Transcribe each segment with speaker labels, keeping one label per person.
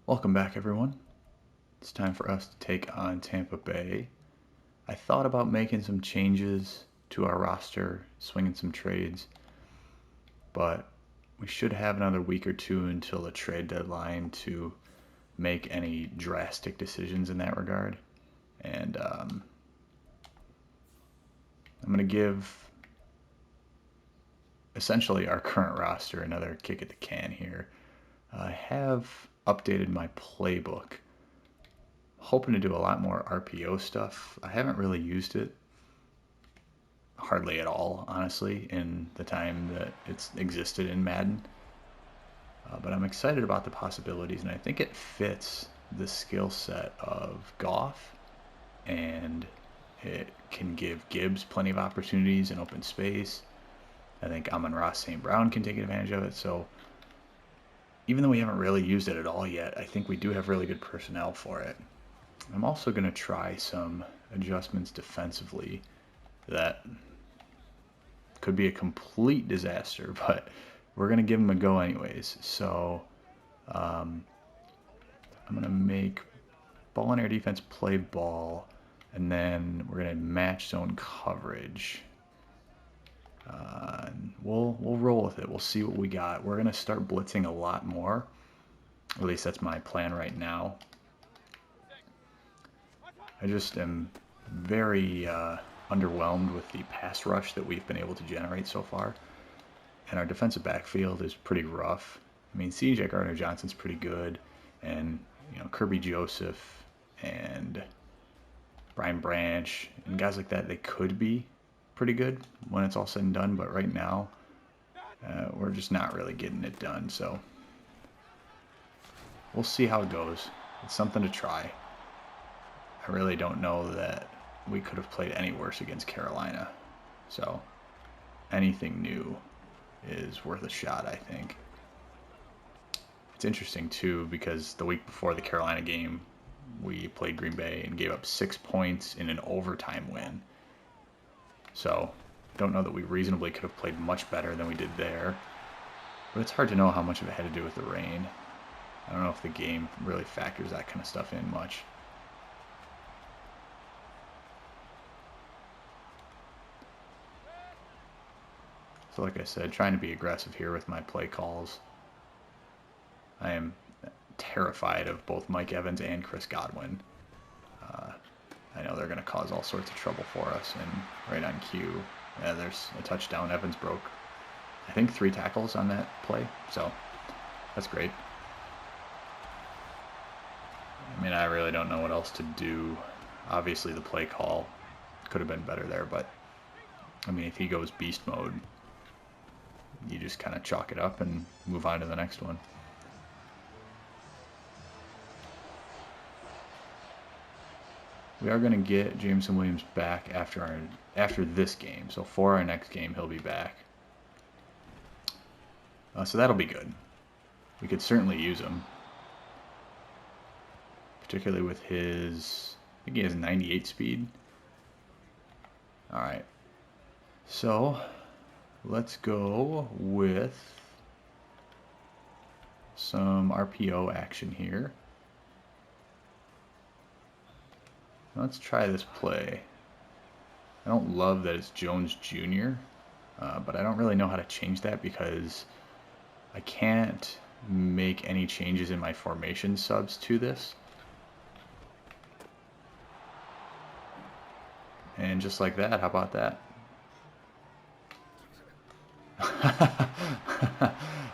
Speaker 1: Welcome back, everyone. It's time for us to take on Tampa Bay. I thought about making some changes to our roster, swinging some trades, but we should have another week or two until the trade deadline to make any drastic decisions in that regard. And I'm going to give essentially our current roster another kick at the can here. I have updated my playbook, hoping to do a lot more RPO stuff. I haven't really used it hardly at all, honestly, in the time that it's existed in Madden. But I'm excited about the possibilities, and I think it fits the skill set of Goff, and it can give Gibbs plenty of opportunities in open space. I think Amon-Ra St. Brown can take advantage of it. So even though we haven't really used it at all yet, I think we do have really good personnel for it. I'm also going to try some adjustments defensively that could be a complete disaster, but we're going to give them a go anyways. So I'm going to make ball and air defense play ball, and then we're going to match zone coverage. We'll roll with it. We'll see what we got. We're going to start blitzing a lot more. At least that's my plan right now. I just am very underwhelmed with the pass rush that we've been able to generate so far. And our defensive backfield is pretty rough. I mean, C.J. Gardner-Johnson's pretty good, and Kirby Joseph and Brian Branch and guys like that, they could be pretty good when it's all said and done. But right now, we're just not really getting it done. So we'll see how it goes. It's something to try. I really don't know that we could have played any worse against Carolina. So anything new is worth a shot, I think. It's interesting, too, because the week before the Carolina game, we played Green Bay and gave up 6 points in an overtime win. So I don't know that we reasonably could have played much better than we did there. But it's hard to know how much of it had to do with the rain. I don't know if the game really factors that kind of stuff in much. So like I said, trying to be aggressive here with my play calls. I am terrified of both Mike Evans and Chris Godwin. I know they're going to cause all sorts of trouble for us. And right on cue, yeah, there's a touchdown. Evans broke, I think, 3 tackles on that play. So that's great. I mean, I really don't know what else to do. Obviously, the play call could have been better there. But, I mean, if he goes beast mode, you just kind of chalk it up and move on to the next one. We are going to get Jameson Williams back after this game. So for our next game, he'll be back. So that'll be good. We could certainly use him. Particularly with his, I think he has 98 speed. Alright. So let's go with some RPO action here. Let's try this play. I don't love that it's Jones Jr., but I don't really know how to change that because I can't make any changes in my formation subs to this. And just like that, how about that?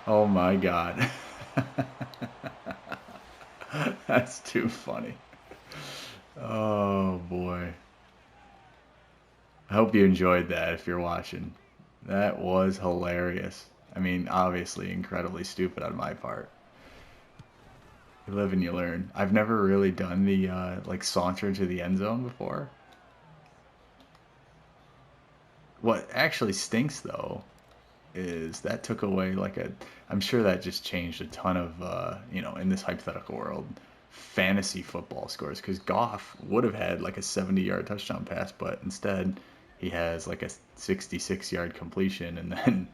Speaker 1: Oh my God. That's too funny. Oh boy. I hope you enjoyed that if you're watching. That was hilarious. I mean, obviously incredibly stupid on my part. You live and you learn. I've never really done the like saunter to the end zone before. What actually stinks though is that took away I'm sure that just changed a ton of in this hypothetical world, fantasy football scores, because Goff would have had like a 70-yard touchdown pass, but instead he has like a 66-yard completion, and then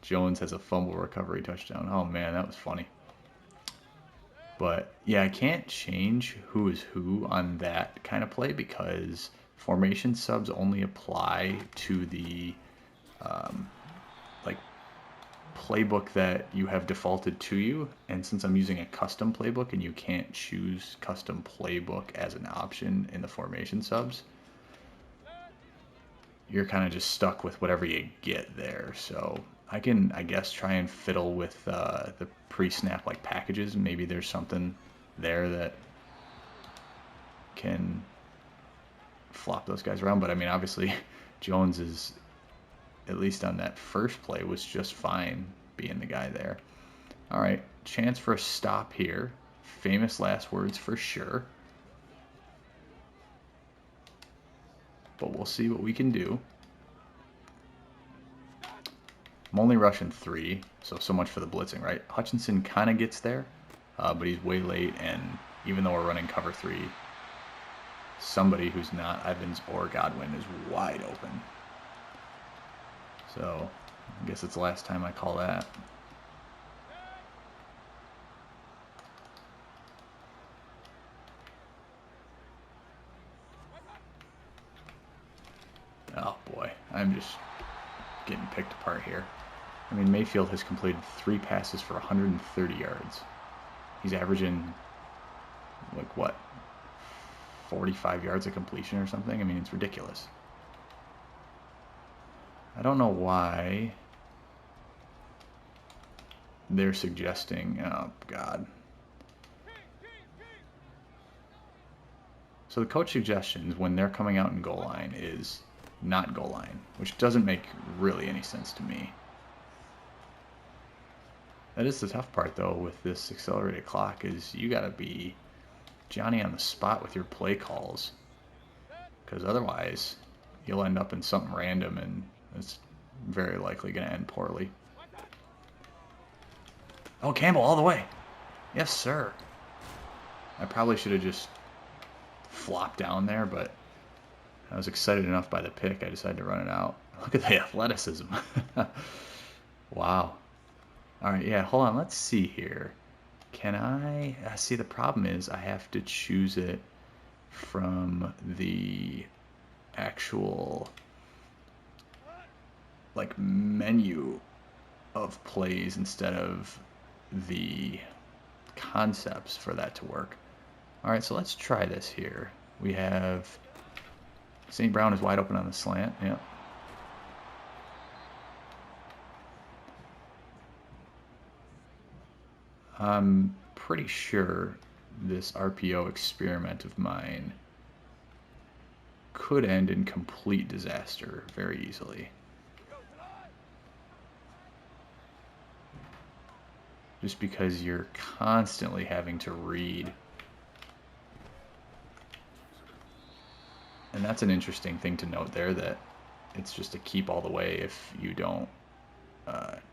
Speaker 1: Jones has a fumble recovery touchdown. Oh man, that was funny. But yeah, I can't change who is who on that kind of play because formation subs only apply to the like playbook that you have defaulted to you. And since I'm using a custom playbook and you can't choose custom playbook as an option in the formation subs, you're kind of just stuck with whatever you get there. So I can, I guess, try and fiddle with the pre-snap like packages. Maybe there's something there that can flop those guys around. But I mean, obviously, Jones is, at least on that first play, was just fine being the guy there. All right, chance for a stop here. Famous last words for sure. But we'll see what we can do. I'm only rushing 3, so much for the blitzing, right? Hutchinson kind of gets there, but he's way late, and even though we're running cover 3, somebody who's not Evans or Godwin is wide open. So I guess it's the last time I call that. Oh boy, I'm just getting picked apart here. I mean, Mayfield has completed 3 passes for 130 yards. He's averaging, like, what, 45 yards of completion or something? I mean, it's ridiculous. I don't know why they're suggesting, oh, God. So the coach suggestions when they're coming out in goal line is not goal line, which doesn't make really any sense to me. That is the tough part, though, with this accelerated clock, is you got to be Johnny on the spot with your play calls, because otherwise you'll end up in something random, and it's very likely going to end poorly. Oh, Campbell all the way. Yes, sir. I probably should have just flopped down there, but I was excited enough by the pick, I decided to run it out. Look at the athleticism. Wow. All right, yeah, hold on. Let's see here. Can I see, the problem is I have to choose it from the actual like menu of plays instead of the concepts for that to work. All right, so let's try this here. We have St. Brown is wide open on the slant. Yep. I'm pretty sure this RPO experiment of mine could end in complete disaster very easily. Just because you're constantly having to read. And that's an interesting thing to note there, that it's just a keep all the way if you don't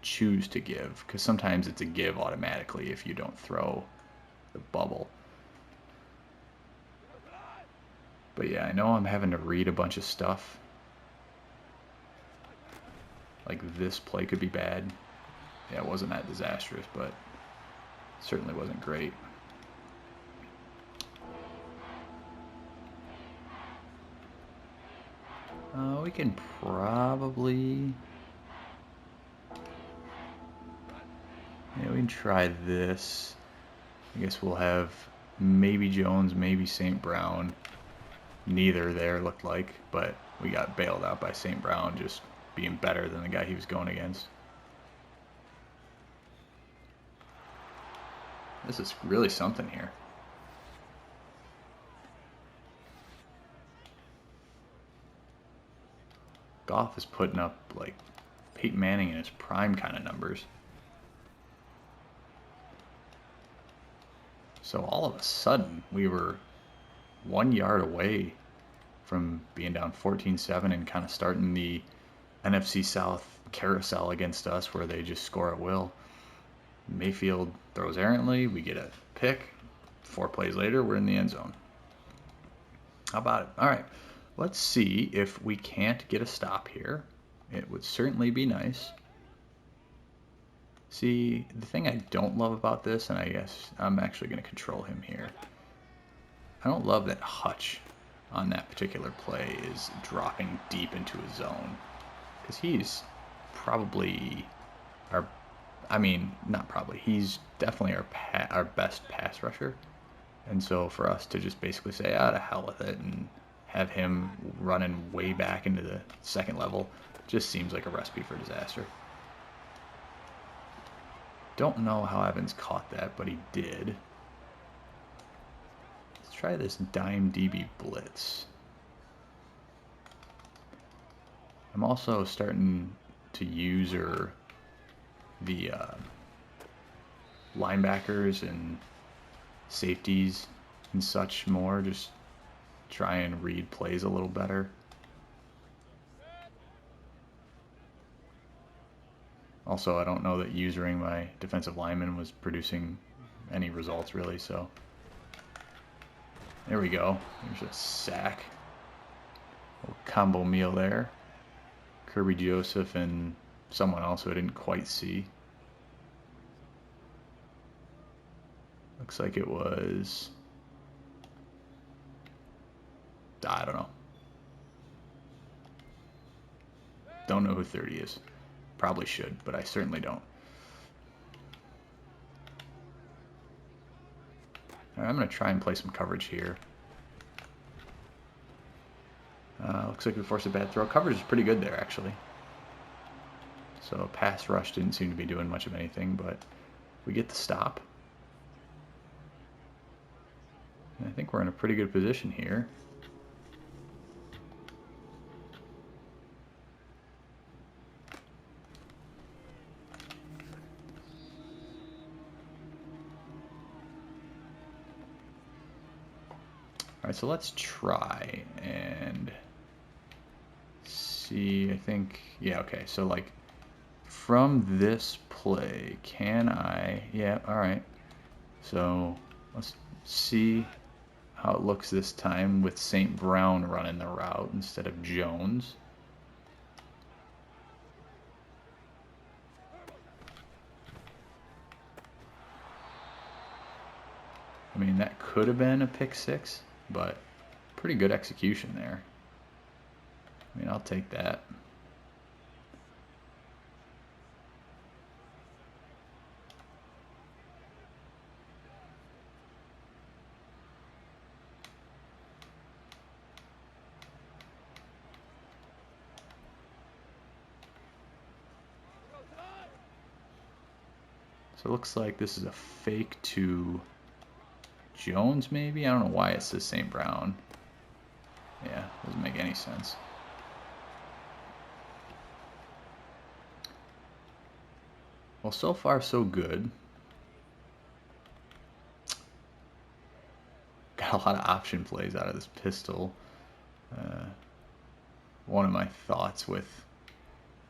Speaker 1: choose to give, because sometimes it's a give automatically if you don't throw the bubble. But yeah, I know I'm having to read a bunch of stuff. Like this play could be bad. Yeah, it wasn't that disastrous, but certainly wasn't great. We can probably... yeah, we can try this. I guess we'll have maybe Jones, maybe St. Brown. Neither there looked like, but we got bailed out by St. Brown just being better than the guy he was going against. This is really something here. Goff is putting up like Peyton Manning in his prime kind of numbers. So all of a sudden, we were 1 yard away from being down 14-7 and kind of starting the NFC South carousel against us where they just score at will. Mayfield throws errantly. We get a pick. 4 plays later, we're in the end zone. How about it? All right. Let's see if we can't get a stop here. It would certainly be nice. See, the thing I don't love about this, and I guess I'm actually going to control him here. I don't love that Hutch on that particular play is dropping deep into his zone. Because he's probably our, I mean, not probably, he's definitely our best pass rusher. And so for us to just basically say, ah, to hell with it, and have him running way back into the second level just seems like a recipe for disaster. Don't know how Evans caught that, but he did. Let's try this dime DB blitz. I'm also starting to user the linebackers and safeties and such more, just try and read plays a little better. Also, I don't know that using my defensive lineman was producing any results really, so there we go. There's a sack. A little combo meal there. Kirby Joseph and someone else who I didn't quite see. Looks like it was, I don't know. Don't know who 30 is. Probably should, but I certainly don't. All right, I'm going to try and play some coverage here. Looks like we forced a bad throw. Coverage is pretty good there, actually. So pass rush didn't seem to be doing much of anything, but we get the stop. And I think we're in a pretty good position here. All right, so let's try and see. I think, yeah, okay. So like from this play, can I, yeah, all right. So let's see how it looks this time with St. Brown running the route instead of Jones. I mean, that could have been a pick six, but pretty good execution there. I mean, I'll take that. So it looks like this is a fake to Jones, maybe? I don't know why it says St. Brown. Yeah, doesn't make any sense. Well, so far so good. Got a lot of option plays out of this pistol. One of my thoughts with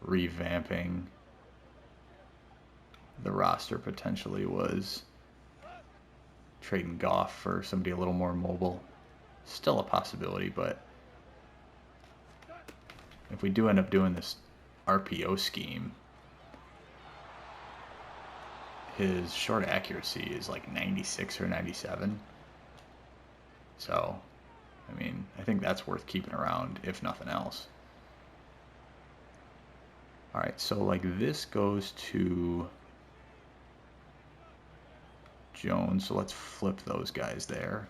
Speaker 1: revamping the roster potentially was trading Goff for somebody a little more mobile. Still a possibility, but if we do end up doing this RPO scheme, his short accuracy is like 96 or 97. So, I mean, I think that's worth keeping around, if nothing else. All right, so like this goes to Jones, so let's flip those guys there.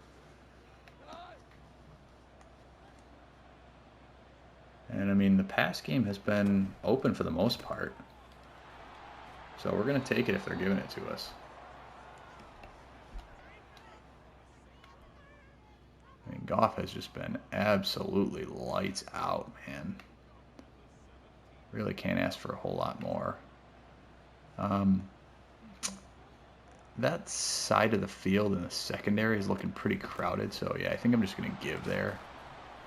Speaker 1: And I mean, the pass game has been open for the most part. So we're going to take it if they're giving it to us. I mean, Goff has just been absolutely lights out, man. Really can't ask for a whole lot more. That side of the field in the secondary is looking pretty crowded. So, yeah, I think I'm just going to give there.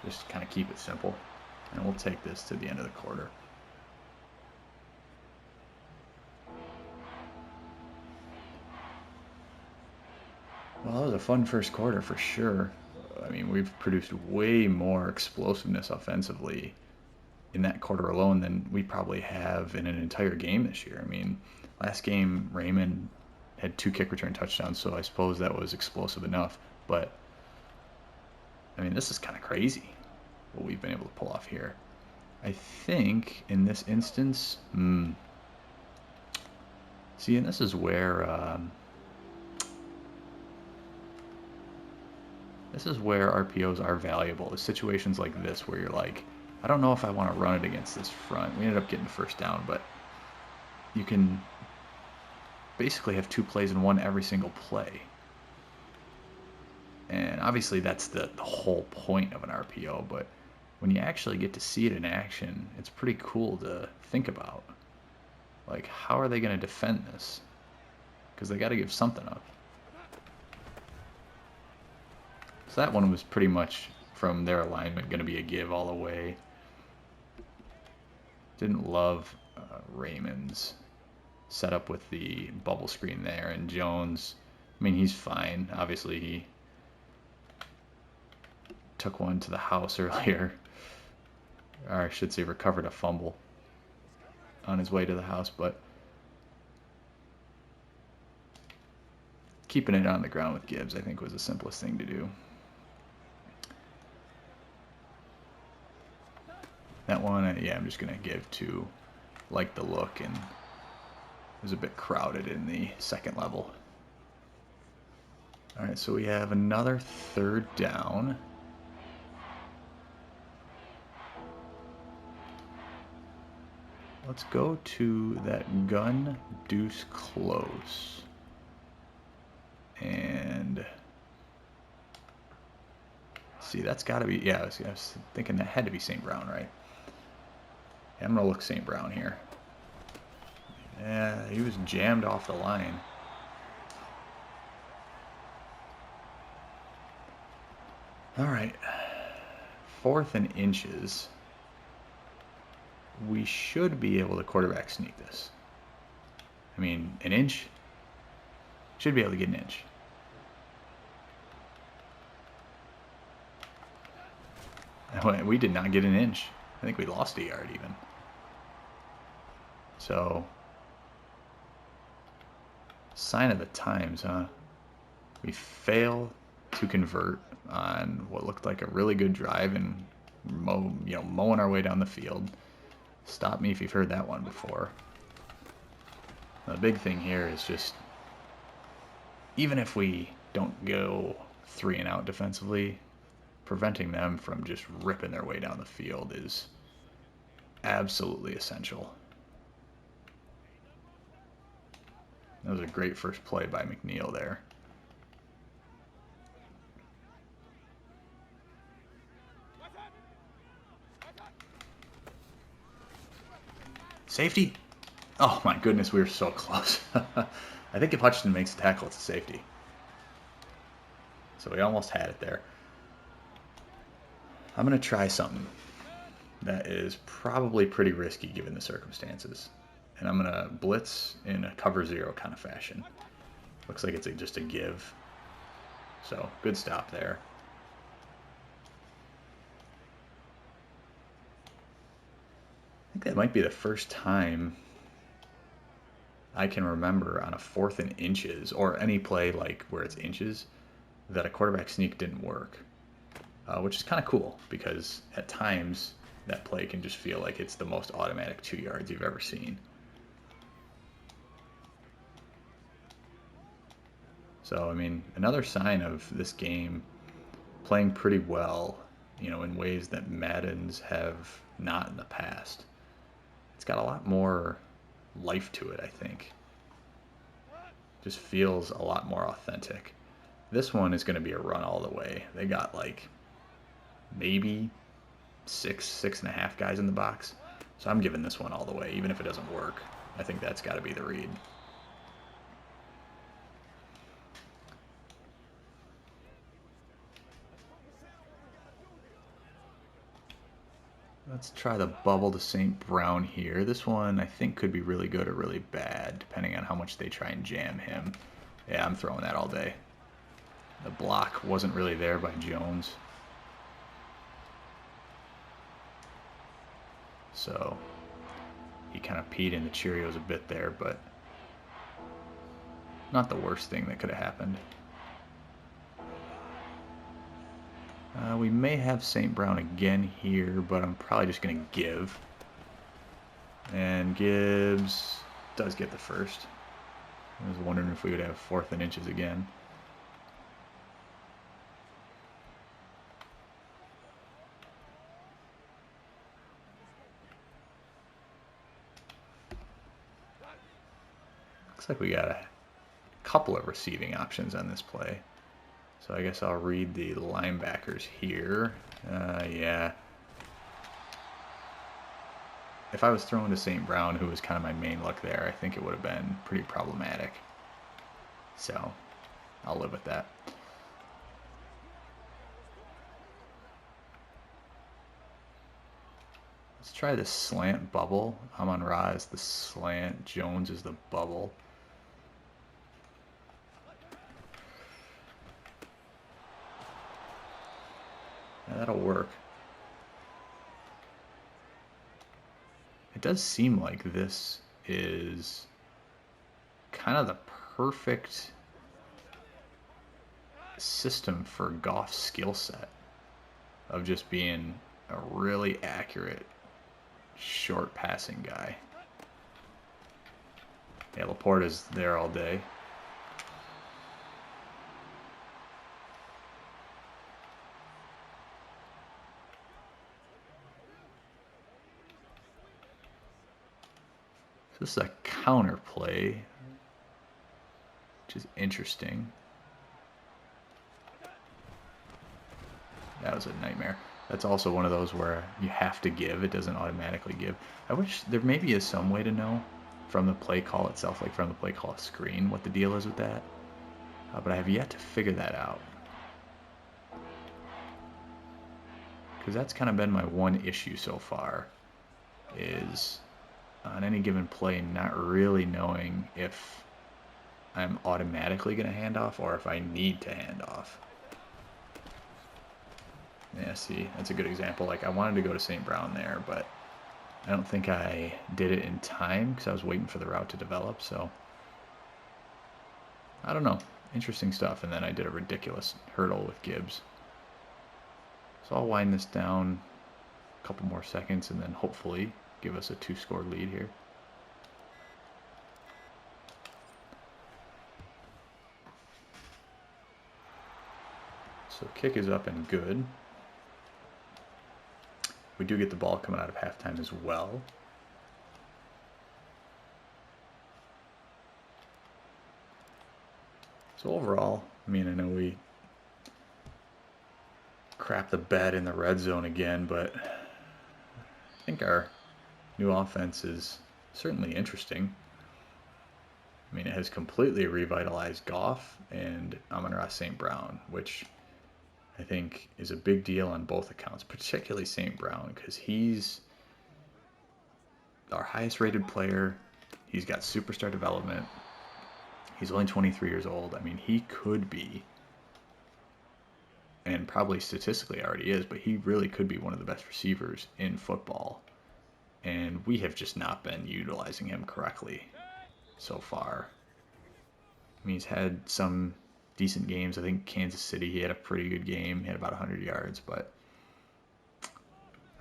Speaker 1: Just kind of keep it simple. And we'll take this to the end of the quarter. Well, that was a fun first quarter for sure. I mean, we've produced way more explosiveness offensively in that quarter alone than we probably have in an entire game this year. I mean, last game Raymond had 2 kick return touchdowns, so I suppose that was explosive enough. But I mean, this is kind of crazy what we've been able to pull off here. I think in this instance, see, and this is where RPOs are valuable. Is situations like this where you're like, I don't know if I want to run it against this front. We ended up getting the first down, but you can basically have 2 plays in one every single play. And obviously that's the whole point of an RPO, but when you actually get to see it in action, it's pretty cool to think about. Like, how are they going to defend this? Because they got to give something up. So that one was pretty much, from their alignment, going to be a give all the way. Didn't love Raymond's setup with the bubble screen there. And Jones, I mean, he's fine. Obviously, he took one to the house earlier. Or I should say recovered a fumble on his way to the house. But keeping it on the ground with Gibbs, I think, was the simplest thing to do. That one, yeah, I'm just going to give to like the look, and it was a bit crowded in the second level. All right, so we have another 3rd down. Let's go to that gun deuce close. And see, that's got to be, yeah, I was thinking that had to be St. Brown, right? Yeah, I'm going to look St. Brown here. Yeah, he was jammed off the line. All right. 4th and inches. We should be able to quarterback sneak this. I mean, an inch. Should be able to get an inch. We did not get an inch. I think we lost a yard even. So, sign of the times, huh? We fail to convert on what looked like a really good drive and mowing our way down the field. Stop me if you've heard that one before. The big thing here is just, even if we don't go 3 and out defensively, preventing them from just ripping their way down the field is absolutely essential. That was a great first play by McNeil there. Safety? Oh my goodness, we were so close. I think if Hutchinson makes a tackle, it's a safety. So we almost had it there. I'm going to try something that is probably pretty risky given the circumstances. And I'm going to blitz in a cover 0 kind of fashion. Looks like it's just a give. So, good stop there. I think that might be the first time I can remember on a 4th and inches, or any play like where it's inches, that a quarterback sneak didn't work. Which is kind of cool, because at times that play can just feel like it's the most automatic 2 yards you've ever seen. So, I mean, another sign of this game playing pretty well, in ways that Maddens have not in the past. It's got a lot more life to it, I think. Just feels a lot more authentic. This one is going to be a run all the way. They got like maybe 6.5 guys in the box. So I'm giving this one all the way, even if it doesn't work. I think that's got to be the read. Let's try the bubble to St. Brown here. This one I think could be really good or really bad, depending on how much they try and jam him. Yeah, I'm throwing that all day. The block wasn't really there by Jones. so he kind of peed in the Cheerios a bit there, but not the worst thing that could have happened. We may have St. Brown again here, but I'm probably just going to give. And Gibbs does get the first. I was wondering if we would have 4th and inches again. Looks like we got a couple of receiving options on this play. So I guess I'll read the linebackers here. Yeah. If I was throwing to St. Brown, who was kind of my main look there, I think it would have been pretty problematic. So I'll live with that. Let's try the slant bubble. Amon-Ra is the slant. Jones is the bubble. Yeah, that'll work. It does seem like this is kind of the perfect system for Goff's skill set of just being a really accurate short passing guy. Yeah, Laporte is there all day. So this is a counter play, which is interesting. That was a nightmare. That's also one of those where you have to give. It doesn't automatically give. I wish there maybe is some way to know from the play call itself, like from the play call screen, what the deal is with that. But I have yet to figure that out. Because that's kind of been my one issue so far, is on any given play not really knowing if I'm automatically going to hand off or if I need to hand off. Yeah, see, that's a good example. Like, I wanted to go to St. Brown there, but I don't think I did it in time because I was waiting for the route to develop, so I don't know. Interesting stuff. And then I did a ridiculous hurdle with Gibbs. So I'll wind this down a couple more seconds and then hopefully give us a 2-score lead here. So kick is up and good. We do get the ball coming out of halftime as well. So overall, I mean, I know we crap the bed in the red zone again, but I think our new offense is certainly interesting. I mean, it has completely revitalized Goff and Amon-Ra St. Brown, which I think is a big deal on both accounts, particularly St. Brown, because he's our highest rated player. He's got superstar development. He's only 23 years old. I mean, he could be, and probably statistically already is, but he really could be one of the best receivers in football. And we have just not been utilizing him correctly so far. I mean, he's had some decent games. I think Kansas City, he had a pretty good game. He had about 100 yards, but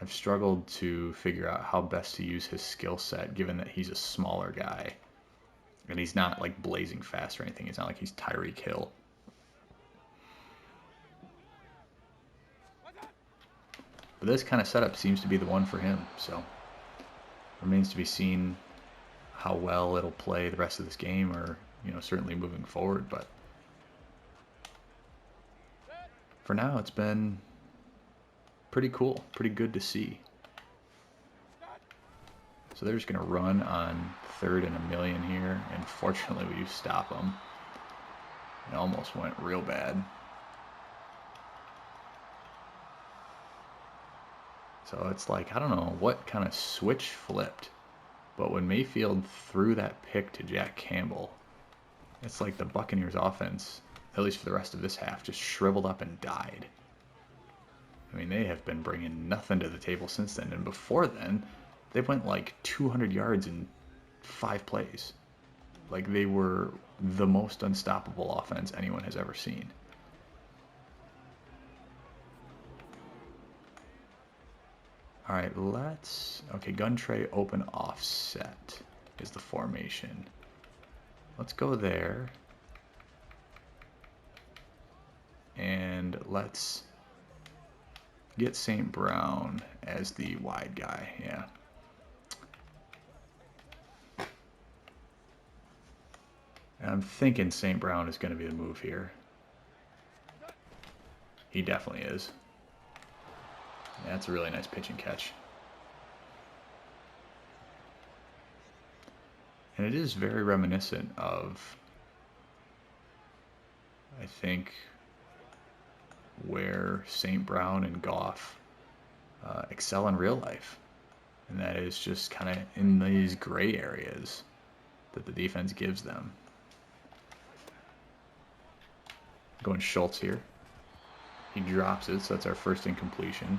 Speaker 1: I've struggled to figure out how best to use his skill set, given that he's a smaller guy. And he's not like blazing fast or anything. It's not like he's Tyreek Hill. But this kind of setup seems to be the one for him, so remains to be seen how well it'll play the rest of this game, or, you know, certainly moving forward. But for now, it's been pretty cool, pretty good to see. So they're just going to run on 3rd and 1,000,000 here, and fortunately we do stop them. It almost went real bad. So it's like, I don't know what kind of switch flipped, but when Mayfield threw that pick to Jack Campbell, it's like the Buccaneers offense, at least for the rest of this half, just shriveled up and died. I mean, they have been bringing nothing to the table since then, and before then, They went like 200 yards in 5 plays. Like, they were the most unstoppable offense anyone has ever seen. All right, okay, gun tray, open, offset is the formation. Let's go there. And let's get St. Brown as the wide guy, yeah. And I'm thinking St. Brown is going to be the move here. He definitely is. Yeah, that's a really nice pitch and catch. And it is very reminiscent of, I think, where St. Brown and Goff excel in real life. And that is just kind of in these gray areas that the defense gives them. Going Schultz here. He drops it, so that's our first incompletion.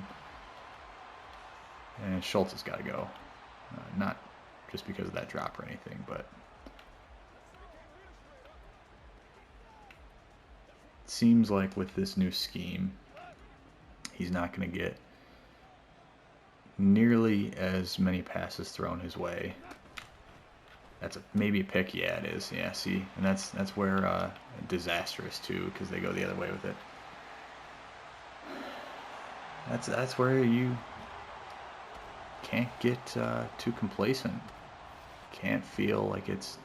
Speaker 1: And Schultz has got to go. Not just because of that drop or anything, but it seems like with this new scheme, he's not going to get nearly as many passes thrown his way. That's maybe a pick. Yeah, it is. Yeah, see, and that's where disastrous too, because they go the other way with it. That's where you can't get too complacent. Can't feel like it's,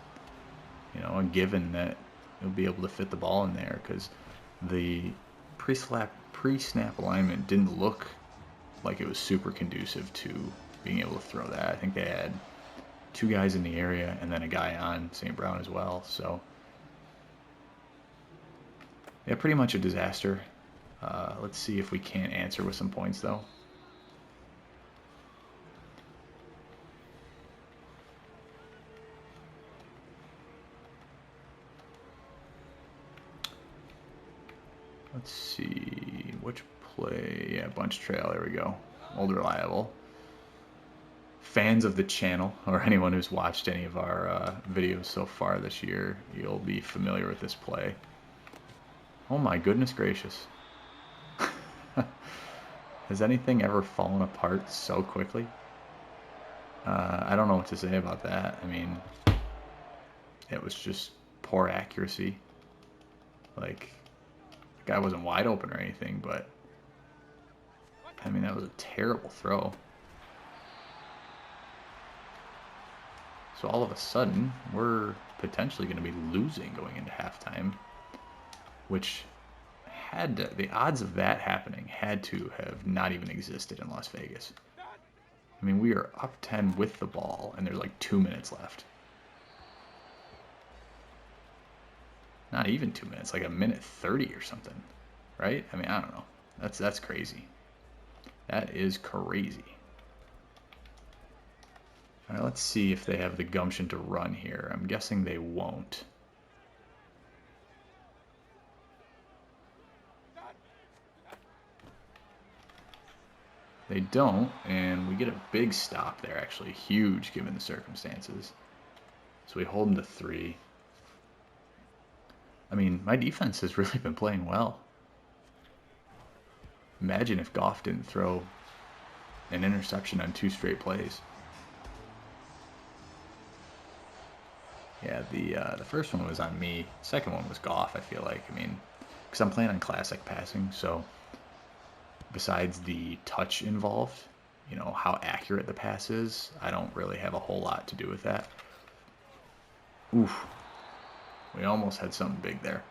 Speaker 1: you know, a given that you'll be able to fit the ball in there, because the pre-snap alignment didn't look like it was super conducive to being able to throw that. I think they had 2 guys in the area and then a guy on St. Brown as well. So yeah, pretty much a disaster. Let's see if we can't answer with some points though. Let's see, which play? Yeah, bunch trail, there we go. Old reliable. Fans of the channel, or anyone who's watched any of our videos so far this year, you'll be familiar with this play. Oh my goodness gracious. Has anything ever fallen apart so quickly? I don't know what to say about that. I mean, it was just poor accuracy. Like, the guy wasn't wide open or anything, but I mean, that was a terrible throw. So all of a sudden, we're potentially going to be losing going into halftime, which had to, the odds of that happening had to have not even existed in Las Vegas. I mean, we are up 10 with the ball, and there's like 2 minutes left. Not even 2 minutes, like a minute 30 or something, right? I mean, I don't know. That's crazy. That is crazy. All right, let's see if they have the gumption to run here. I'm guessing they won't. They don't, and we get a big stop there, actually. Huge given the circumstances. So we hold them to 3. I mean, my defense has really been playing well. Imagine if Goff didn't throw an interception on 2 straight plays. Yeah, the first one was on me. The second one was Goff, I feel like. I mean, because I'm playing on classic passing, so besides the touch involved, you know, how accurate the pass is, I don't really have a whole lot to do with that. Oof. We almost had something big there.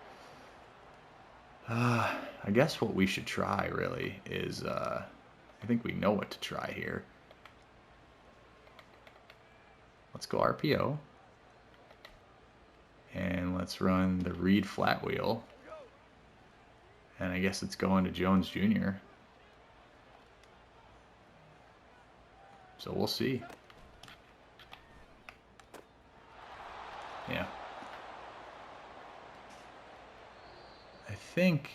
Speaker 1: I guess what we should try, really, is, I think we know what to try here. Let's go RPO. And let's run the read flat wheel. And I guess it's going to Jones Jr. So we'll see. Yeah. I think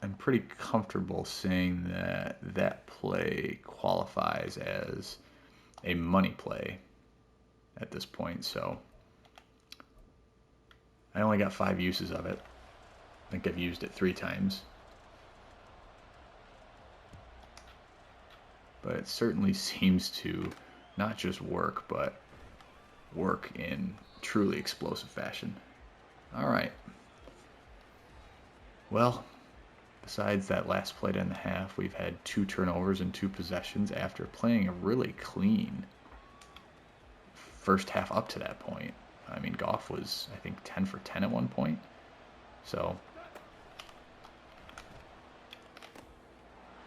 Speaker 1: I'm pretty comfortable saying that that play qualifies as a money play at this point, so I only got 5 uses of it. I think I've used it 3 times. But it certainly seems to not just work, but work in truly explosive fashion. Alright. Well, besides that last play and a half, we've had 2 turnovers and 2 possessions after playing a really clean first half up to that point. I mean, Goff was, I think, 10 for 10 at one point. So,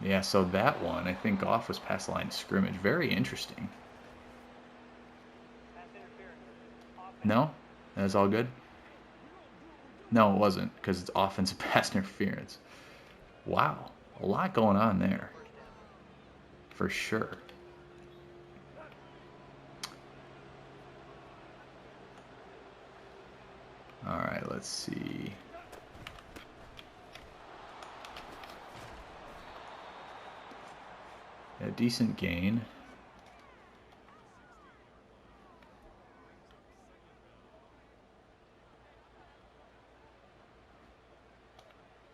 Speaker 1: yeah, so that one, I think Goff was past the line of scrimmage. Very interesting. No? That's all good? No, it wasn't, because it's offensive pass interference. Wow, a lot going on there. For sure. Alright, let's see. A decent gain.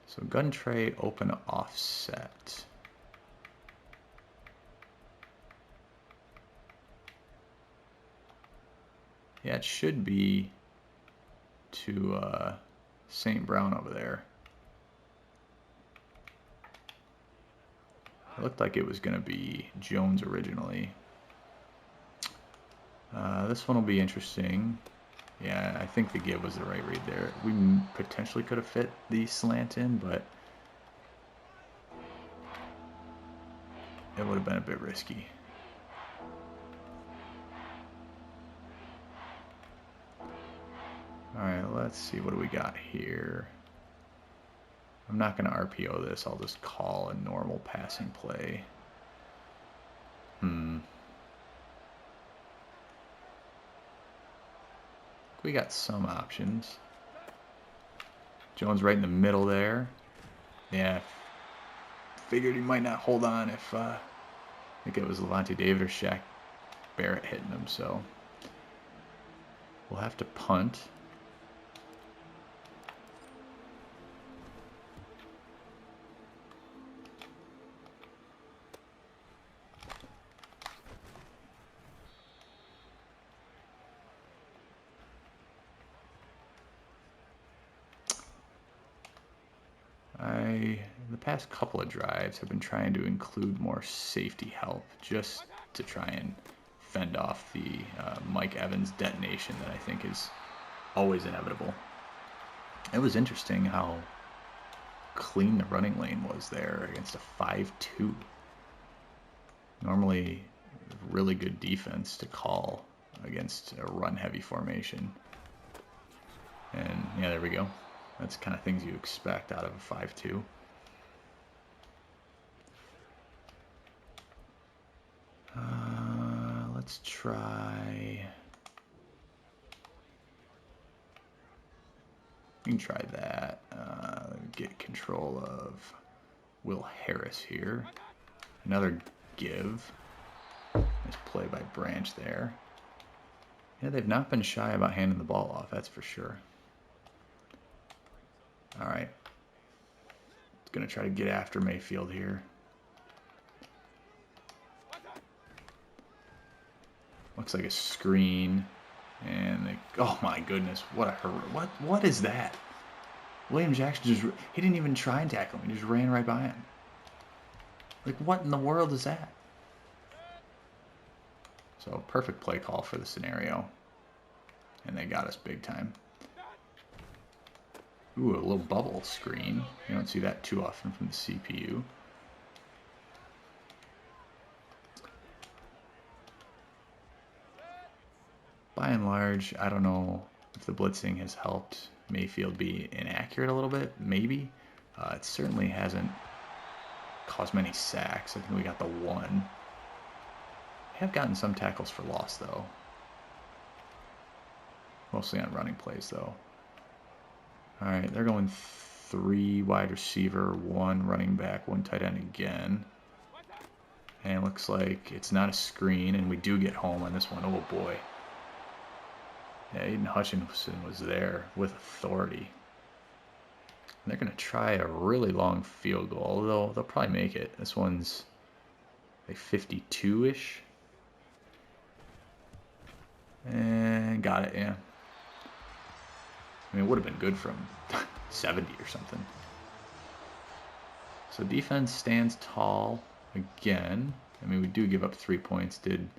Speaker 1: So gun tray, open offset. Yeah, it should be to St. Brown over there. It looked like it was going to be Jones originally. This one will be interesting. Yeah, I think the give was the right read there. We potentially could have fit the slant in, but it would have been a bit risky. Alright, let's see. What do we got here? I'm not going to RPO this. I'll just call a normal passing play. We got some options. Jones right in the middle there. Yeah, figured he might not hold on if I think it was Levante David or Shaq Barrett hitting him, so we'll have to punt. The past couple of drives have been trying to include more safety help just to try and fend off the Mike Evans detonation that I think is always inevitable. It was interesting how clean the running lane was there against a 5-2. Normally, really good defense to call against a run-heavy formation. And yeah, there we go. That's the kind of things you expect out of a 5-2. Let's try... We can try that. Get control of Will Harris here. Another give. Nice play by Branch there. Yeah, they've not been shy about handing the ball off, that's for sure. Alright. It's going to try to get after Mayfield here. Looks like a screen. And they, oh my goodness, what a what is that? William Jackson just, he didn't even try and tackle him. He just ran right by him. Like, what in the world is that? So, perfect play call for the scenario. And they got us big time. Ooh, a little bubble screen. You don't see that too often from the CPU. By and large, I don't know if the blitzing has helped Mayfield be inaccurate a little bit. Maybe. It certainly hasn't caused many sacks. I think we got the one. Have gotten some tackles for loss, though. Mostly on running plays, though. Alright, they're going 3 wide receiver, 1 running back, 1 tight end again. And it looks like it's not a screen, and we do get home on this one. Oh boy. Yeah, Aiden Hutchinson was there with authority. And they're going to try a really long field goal, although they'll probably make it. This one's like 52-ish. And got it, yeah. I mean, it would have been good from 70 or something. So defense stands tall again. I mean, we do give up 3 points. Did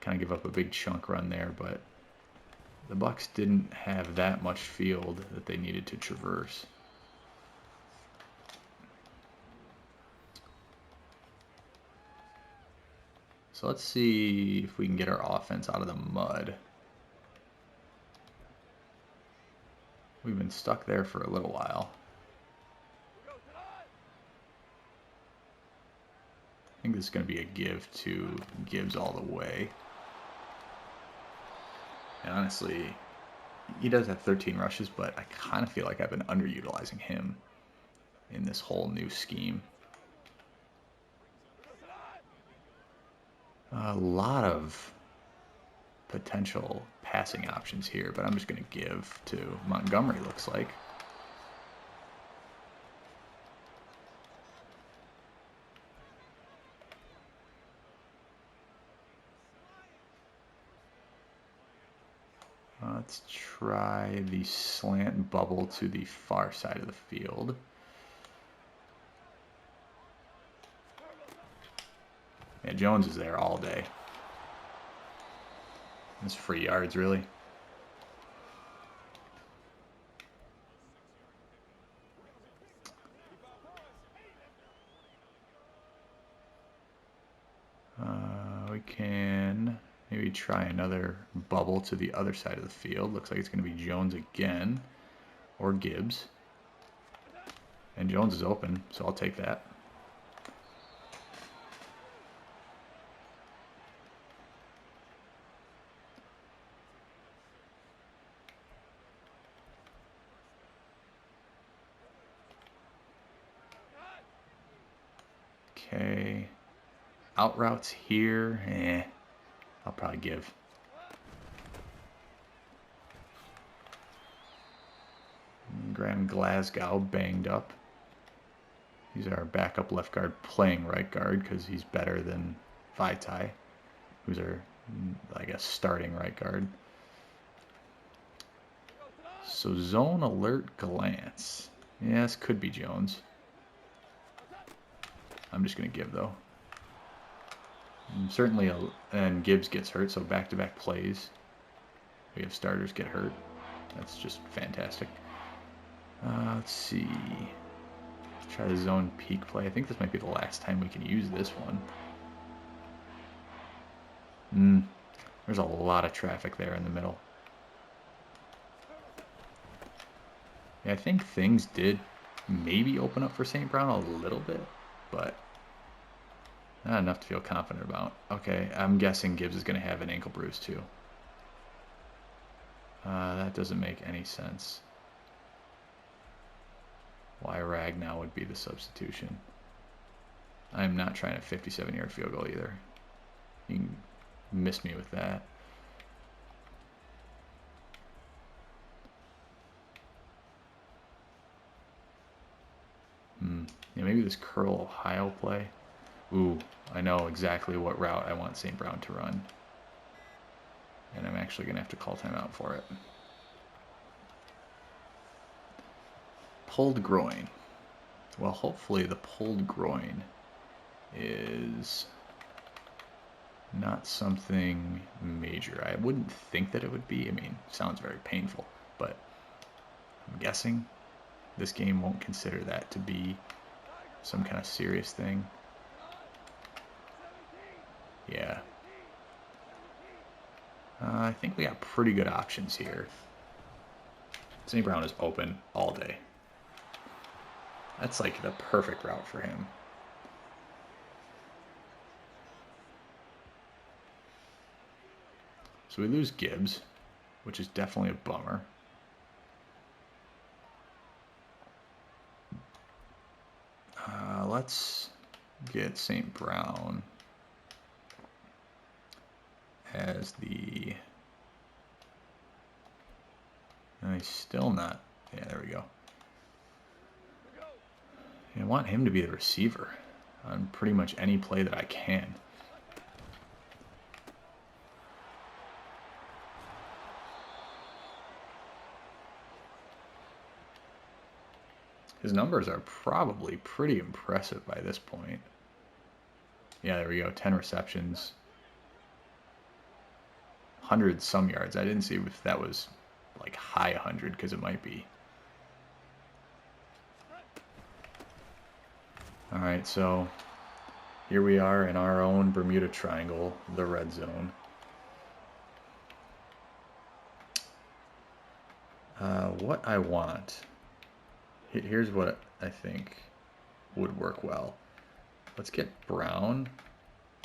Speaker 1: kind of give up a big chunk run there, but the Bucs didn't have that much field that they needed to traverse. So let's see if we can get our offense out of the mud. We've been stuck there for a little while. I think this is going to be a give to Gibbs all the way. And honestly, he does have 13 rushes, but I kind of feel like I've been underutilizing him in this whole new scheme. A lot of potential passing options here, but I'm just going to give to Montgomery, looks like. Let's try the slant bubble to the far side of the field. Yeah, Jones is there all day. That's free yards, really. We can maybe try another bubble to the other side of the field. Looks like it's going to be Jones again, or Gibbs. And Jones is open, so I'll take that. Okay. Out routes here. I'll probably give. Graham Glasgow banged up. He's our backup left guard playing right guard because he's better than Vaitai, who's our, I guess, starting right guard. So zone alert glance. Yes, could be Jones. I'm just going to give, though. And certainly, and Gibbs gets hurt, so back-to-back plays. We have starters get hurt. That's just fantastic. Let's see. Let's try the zone peak play. I think this might be the last time we can use this one. There's a lot of traffic there in the middle. Yeah, I think things did maybe open up for St. Brown a little bit, but not enough to feel confident about. Okay, I'm guessing Gibbs is going to have an ankle bruise too. That doesn't make any sense. Why Ragnow would be the substitution. I'm not trying a 57-yard field goal either. You can miss me with that. Yeah, maybe this curl Ohio play. Ooh, I know exactly what route I want St. Brown to run. And I'm actually going to have to call timeout for it. Pulled groin. Well, hopefully the pulled groin is not something major. I wouldn't think that it would be. I mean, sounds very painful, but I'm guessing this game won't consider that to be some kind of serious thing. Yeah. I think we got pretty good options here. St. Brown is open all day. That's like the perfect route for him. So we lose Gibbs, which is definitely a bummer. Let's get St. Brown as the... he's still not. Yeah, there we go. I want him to be the receiver on pretty much any play that I can. His numbers are probably pretty impressive by this point. Yeah, there we go. 10 receptions. 100 some yards. I didn't see if that was like high 100 because it might be. Alright, so here we are in our own Bermuda Triangle, the red zone. What I want... Here's what I think would work well. Let's get Brown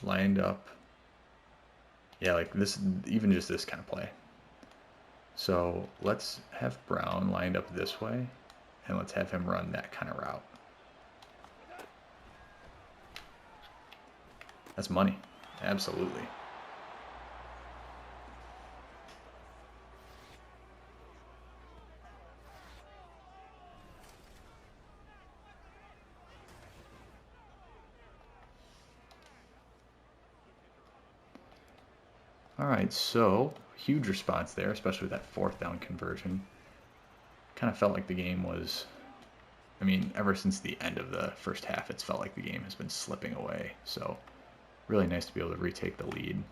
Speaker 1: lined up. Yeah, like this, even just this kind of play. So let's have Brown lined up this way, and let's have him run that kind of route. That's money. Absolutely. Alright, so huge response there, especially with that fourth down conversion. Kind of felt like the game was, I mean, ever since the end of the first half, it's felt like the game has been slipping away. So really nice to be able to retake the lead.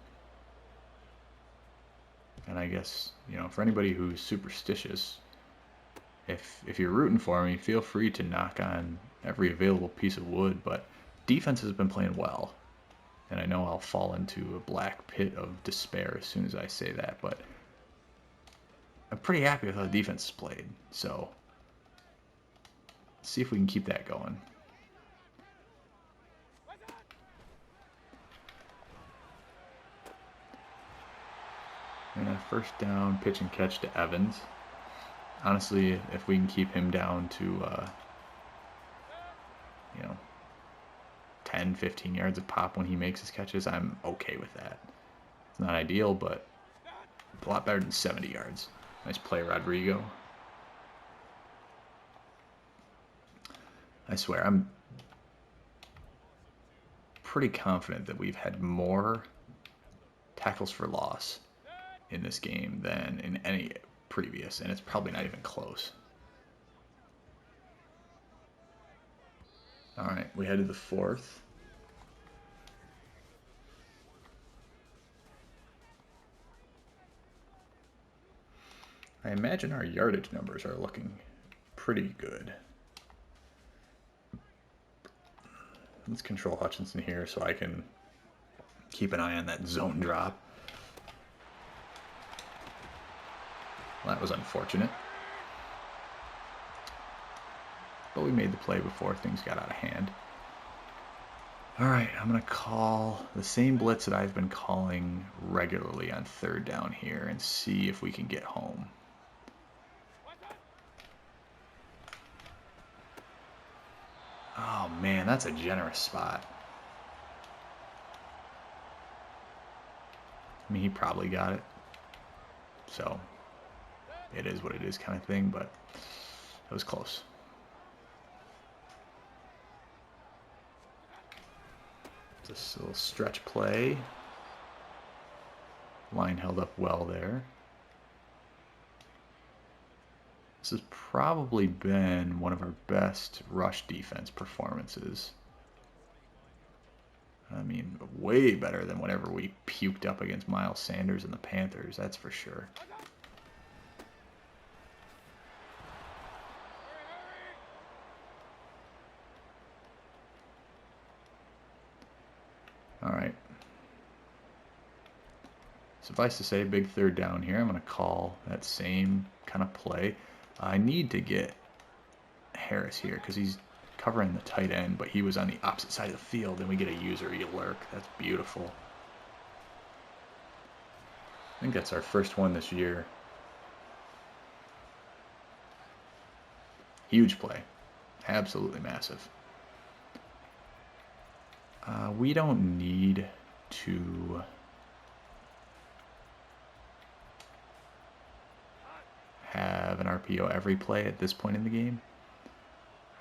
Speaker 1: And I guess, you know, for anybody who's superstitious, if you're rooting for me, feel free to knock on every available piece of wood, but defense has been playing well. And I know I'll fall into a black pit of despair as soon as I say that, but I'm pretty happy with how the defense has played. So let's see if we can keep that going. And a first down, pitch and catch to Evans. Honestly, if we can keep him down to, you know, 10, 15 yards of pop when he makes his catches, I'm okay with that. It's not ideal, but a lot better than 70 yards. Nice play, Rodrigo. I swear, I'm pretty confident that we've had more tackles for loss in this game than in any previous, and it's probably not even close. All right, we head to the fourth. I imagine our yardage numbers are looking pretty good. Let's control Hutchinson here so I can keep an eye on that zone drop. Well, that was unfortunate. But we made the play before things got out of hand. Alright, I'm going to call the same blitz that I've been calling regularly on third down here and see if we can get home. Oh man, that's a generous spot. I mean, he probably got it. So, it is what it is kind of thing, but it was close. This little stretch play. Line held up well there. This has probably been one of our best rush defense performances. I mean, way better than whatever we puked up against Miles Sanders and the Panthers, that's for sure. Alright. Suffice to say, big third down here. I'm going to call that same kind of play. I need to get Harris here because he's covering the tight end, but he was on the opposite side of the field, and we get a user lurk. That's beautiful. I think that's our first one this year. Huge play. Absolutely massive. We don't need to RPO every play at this point in the game.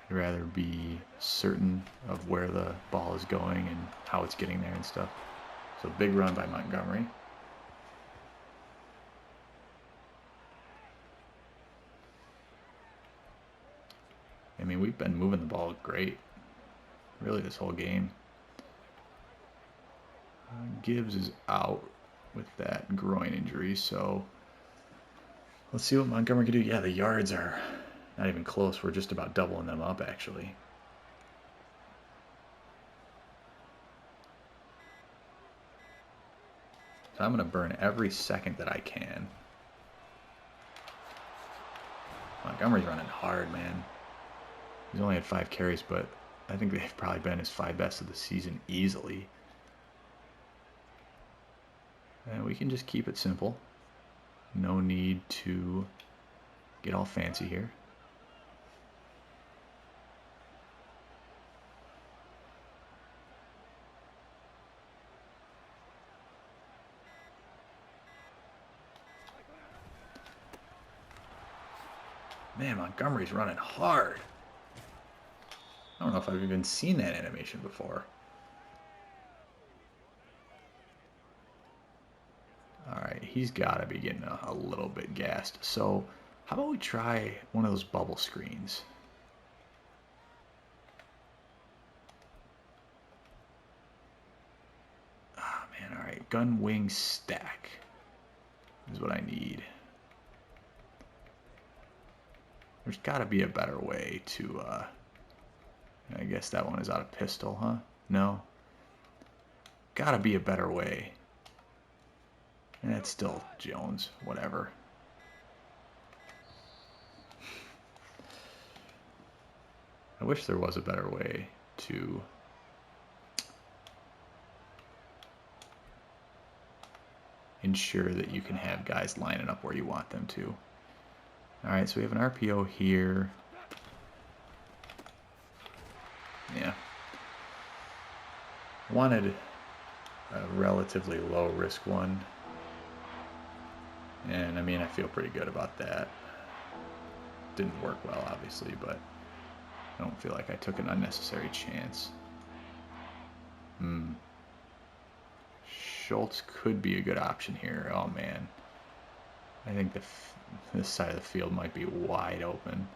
Speaker 1: I'd rather be certain of where the ball is going and how it's getting there and stuff. So big run by Montgomery. I mean, we've been moving the ball great, really, this whole game. Gibbs is out with that groin injury, so let's see what Montgomery can do. Yeah, the yards are not even close. We're just about doubling them up, actually. So I'm going to burn every second that I can. Montgomery's running hard, man. He's only had 5 carries, but I think they've probably been his 5 best of the season easily. And we can just keep it simple. No need to get all fancy here. Man, Montgomery's running hard. I don't know if I've even seen that animation before. Alright, he's got to be getting a little bit gassed. So, how about we try one of those bubble screens? Ah, man, alright. Gun wing stack is what I need. There's got to be a better way to, I guess that one is out of pistol, huh? No. Got to be a better way. And that's still Jones, whatever. I wish there was a better way to ensure that you can have guys lining up where you want them to. Alright, so we have an RPO here. Yeah. Wanted a relatively low risk one. And I mean, I feel pretty good about that. Didn't work well, obviously, but I don't feel like I took an unnecessary chance. Schultz could be a good option here. Oh, man. I think this side of the field might be wide open.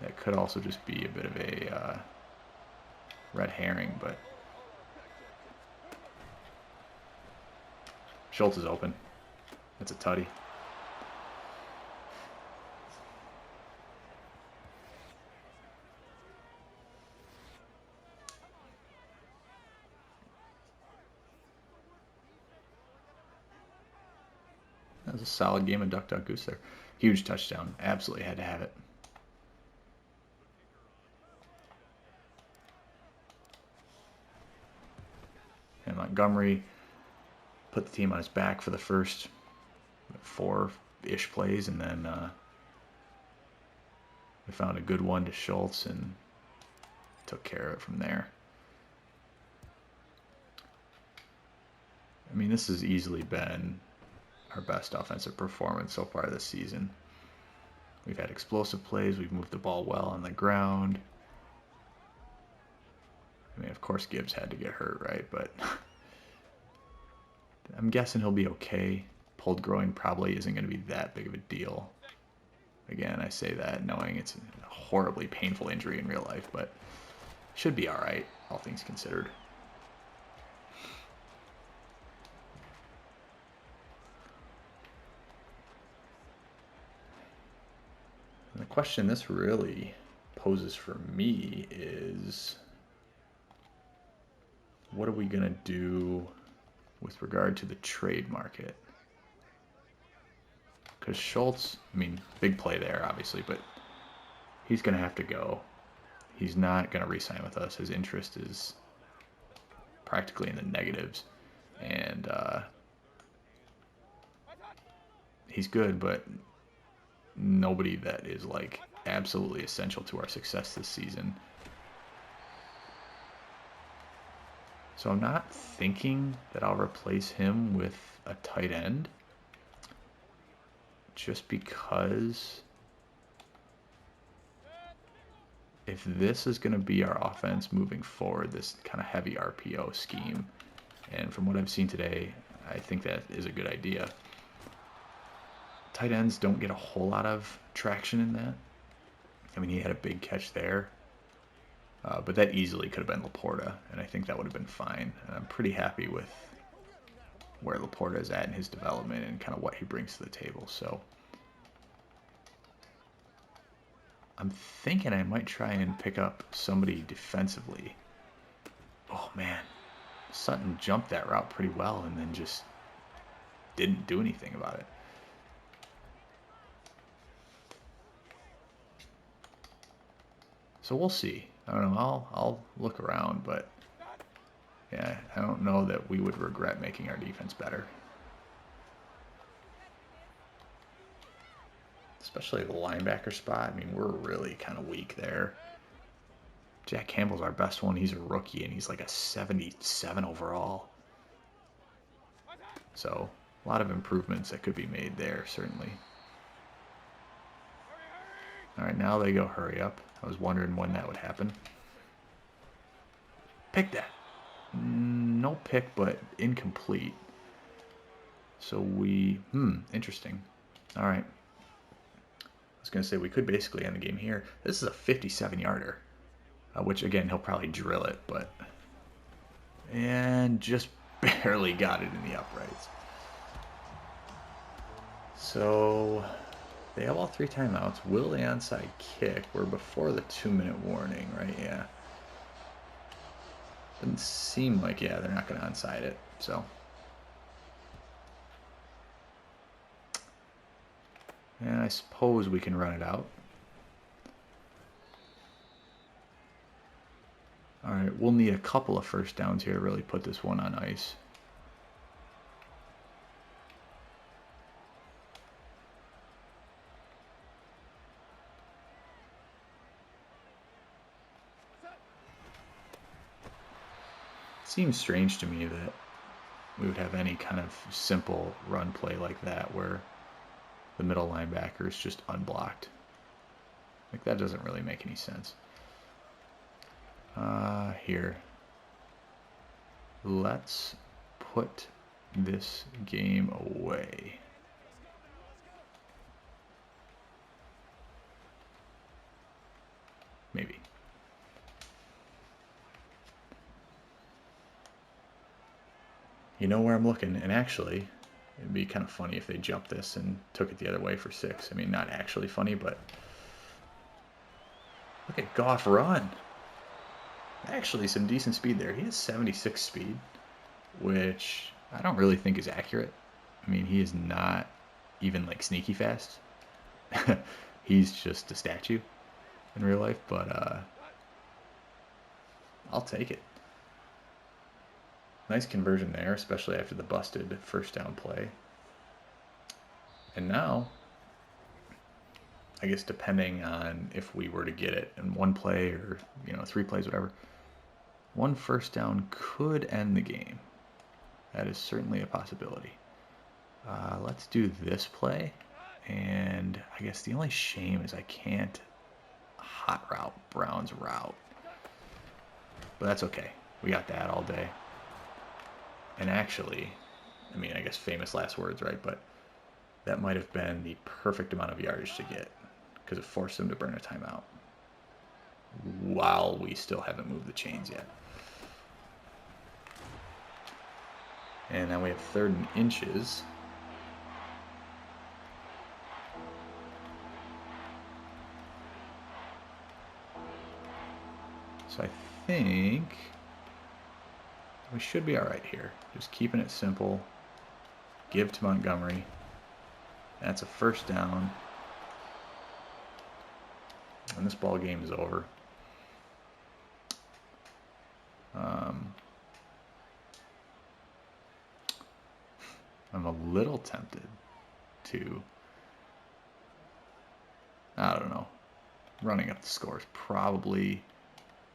Speaker 1: That could also just be a bit of a red herring, but Schultz is open. That's a tutty. That was a solid game of Duck Duck Goose there. Huge touchdown. Absolutely had to have it. And Montgomery put the team on his back for the first 4-ish plays, and then we found a good one to Schultz and took care of it from there. I mean, this has easily been our best offensive performance so far this season. We've had explosive plays. We've moved the ball well on the ground. I mean, of course Gibbs had to get hurt, right? But I'm guessing he'll be okay. Pulled groin probably isn't going to be that big of a deal. Again, I say that knowing it's a horribly painful injury in real life, but should be all right, all things considered. And the question this really poses for me is, what are we going to do with regard to the trade market? Because Schultz, I mean, big play there, obviously, but he's going to have to go. He's not going to re-sign with us. His interest is practically in the negatives. And he's good, but nobody that is, like, absolutely essential to our success this season. So I'm not thinking that I'll replace him with a tight end, just because if this is going to be our offense moving forward, this kind of heavy RPO scheme, and from what I've seen today, I think that is a good idea. Tight ends don't get a whole lot of traction in that. I mean, he had a big catch there, but that easily could have been Laporta, and I think that would have been fine. And I'm pretty happy with where Laporta is at in his development and kind of what he brings to the table. So I'm thinking I might try and pick up somebody defensively. Oh man, Sutton jumped that route pretty well and then just didn't do anything about it. So we'll see. I don't know. I'll look around, but yeah, I don't know that we would regret making our defense better. Especially the linebacker spot. I mean, we're really kind of weak there. Jack Campbell's our best one. He's a rookie, and he's like a 77 overall. So a lot of improvements that could be made there, certainly. All right, now they go hurry up. I was wondering when that would happen. Pick that. No pick, but incomplete. So we... interesting. All right. I was going to say we could basically end the game here. This is a 57-yarder, which, again, he'll probably drill it, but... And just barely got it in the uprights. So they have all 3 timeouts. Will they onside kick? We're before the 2-minute warning, right? Yeah. Doesn't seem like, yeah, they're not going to onside it. So, and I suppose we can run it out. All right, we'll need a couple of first downs here to really put this one on ice. Seems strange to me that we would have any kind of simple run play like that where the middle linebacker is just unblocked. Like, that doesn't really make any sense. Here. Let's put this game away. Maybe. You know where I'm looking, and actually, it'd be kind of funny if they jumped this and took it the other way for 6. I mean, not actually funny, but look at Goff run. Actually, some decent speed there. He has 76 speed, which I don't really think is accurate. I mean, he is not even like sneaky fast. He's just a statue in real life, but I'll take it. Nice conversion there, especially after the busted first down play. And now, I guess depending on if we were to get it in 1 play or, 3 plays, whatever, 1 first down could end the game. That is certainly a possibility. Let's do this play. And I guess the only shame is I can't hot route Brown's route. But that's okay. We got that all day. And actually, I mean, I guess famous last words, right? But that might have been the perfect amount of yardage to get because it forced them to burn a timeout while we still haven't moved the chains yet. And now we have 3rd and inches. So I think we should be all right here. Just keeping it simple. Give to Montgomery. That's a first down. And this ball game is over. I'm a little tempted to, I don't know, running up the score is probably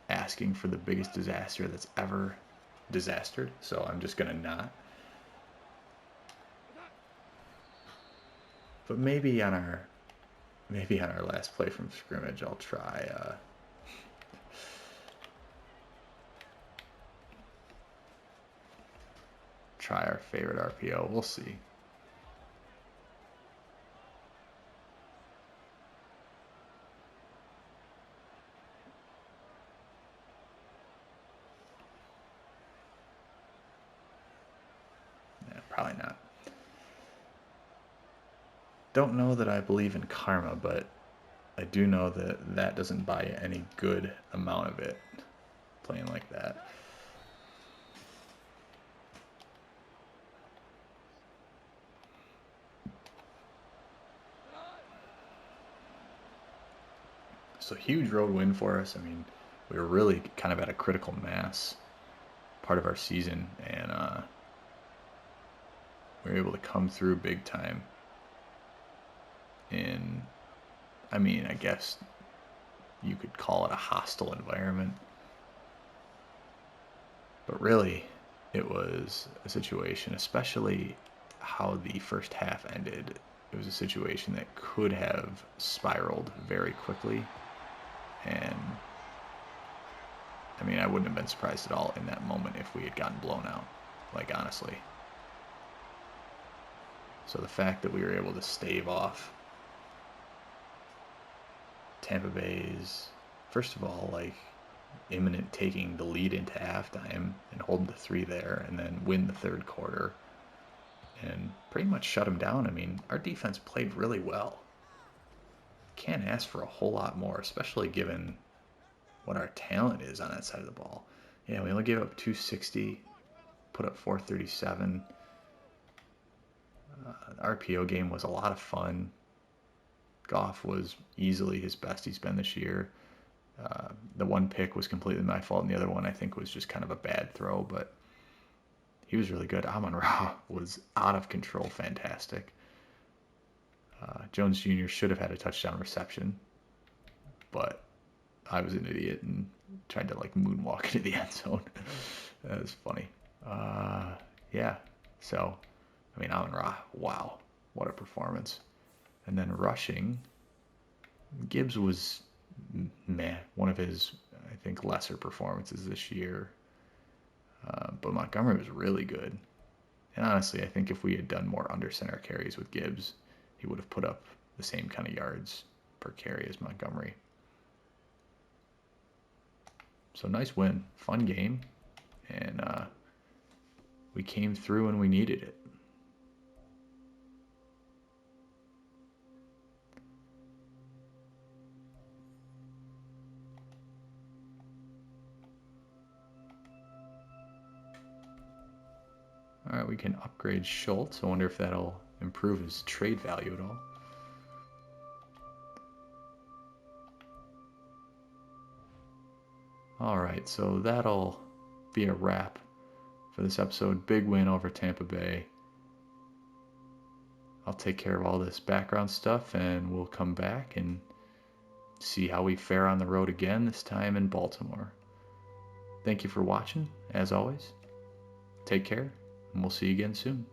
Speaker 1: asking for the biggest disaster that's ever disastered, so I'm just gonna not. But maybe on our last play from scrimmage, I'll try try our favorite RPO. We'll see. Yeah, probably not. Don't know that I believe in karma, but I do know that that doesn't buy you any good amount of it, playing like that. So huge road win for us. I mean, we were really kind of at a critical mass part of our season, and we were able to come through big time in, I mean, I guess you could call it a hostile environment. But really, it was a situation, especially how the first half ended. It was a situation that could have spiraled very quickly. And I mean, I wouldn't have been surprised at all in that moment if we had gotten blown out, like honestly. So the fact that we were able to stave off Tampa Bay's, first of all, like imminent taking the lead into halftime and holding the 3 there, and then win the third quarter and pretty much shut them down. I mean, our defense played really well. Can't ask for a whole lot more, especially given what our talent is on that side of the ball. Yeah, we only gave up 260, put up 437. The RPO game was a lot of fun. Goff was easily his best he's been this year. The one pick was completely my fault, and the other one I think was just kind of a bad throw, but he was really good. Amon-Ra was out of control, fantastic. Jones Jr. should have had a touchdown reception, but I was an idiot and tried to like moonwalk into the end zone. That was funny. Yeah, so, I mean, Amon-Ra, wow, what a performance. And then rushing, Gibbs was meh, one of his, I think, lesser performances this year. But Montgomery was really good. And honestly, I think if we had done more under center carries with Gibbs, he would have put up the same kind of yards per carry as Montgomery. So nice win, fun game, and we came through when we needed it. All right, we can upgrade Schultz. I wonder if that'll improve his trade value at all. All right, so that'll be a wrap for this episode. Big win over Tampa Bay. I'll take care of all this background stuff, and we'll come back and see how we fare on the road again, this time in Baltimore. Thank you for watching, as always. Take care, and we'll see you again soon.